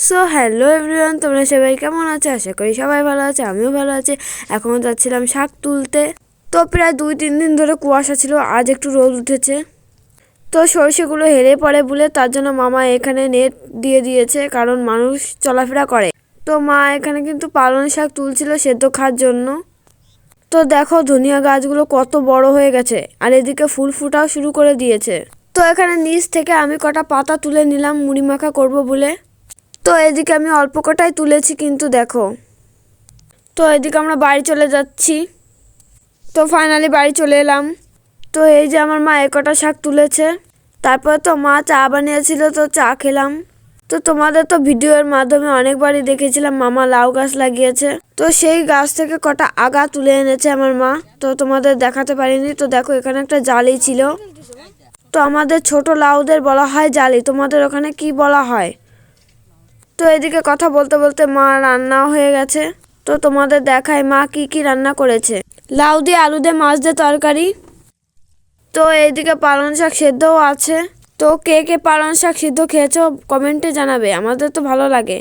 So hello everyone, তোমরা সবাই কেমন আছো? আশা করি সবাই ভালো আছে, আমিও ভালো আছি। এখন যাচ্ছিলাম শাক তুলতে। তো প্রায় 2-3 দিন ধরে কুয়াশা ছিল, আজ একটু রোদ উঠেছে। তো সরষেগুলো হেলে পড়ে বলে তার জন্য মামা এখানে নেট দিয়ে দিয়েছে, কারণ মানুষ চলাফেরা করে। তো মা এখানে কিন্তু পালং শাক তুলছিল সেদ্ধ খাওয়ার জন্য। তো দেখো ধনিয়া গাছগুলো কত বড় হয়ে গেছে, আর এদিকে ফুল ফুটাও শুরু করে দিয়েছে। তো এখানে নিচ থেকে আমি কটা পাতা তুলে নিলাম মুড়ি মাখা করবো বলে। তো এদিকে আমি অল্প কটাই তুলেছি, কিন্তু দেখো। তো এদিকে আমরা বাড়ি চলে যাচ্ছি। তো ফাইনালি বাড়ি চলে এলাম। তো এই যে আমার মা কটা শাক তুলেছে। তারপর তো মা চা বানিয়েছিল, তো চা খেলাম। তো তোমাদের তো ভিডিওর মাধ্যমে অনেকবারই দেখেছিলাম মামা লাউ গাছ লাগিয়েছে। তো সেই গাছ থেকে কটা আগা তুলে এনেছে আমার মা, তো তোমাদের দেখাতে পারিনি। তো দেখো এখানে একটা জালি ছিল। তো আমাদের ছোট লাউদের বলা হয় জালি, তোমাদের ওখানে কি বলা হয়? তো এদিকে কথা বলতে বলতে মা রান্না হয়ে গেছে। তো তোমাদের দেখায় মা কি কি রান্না করেছে। লাউ দিয়ে আলু দিয়ে মাছ দিয়ে তরকারি। তো এইদিকে পালং শাক সেদ্ধও আছে। তো কে কে পালং শাক সিদ্ধ খেয়েছো কমেন্টে জানাবে, আমাদের তো ভালো লাগে।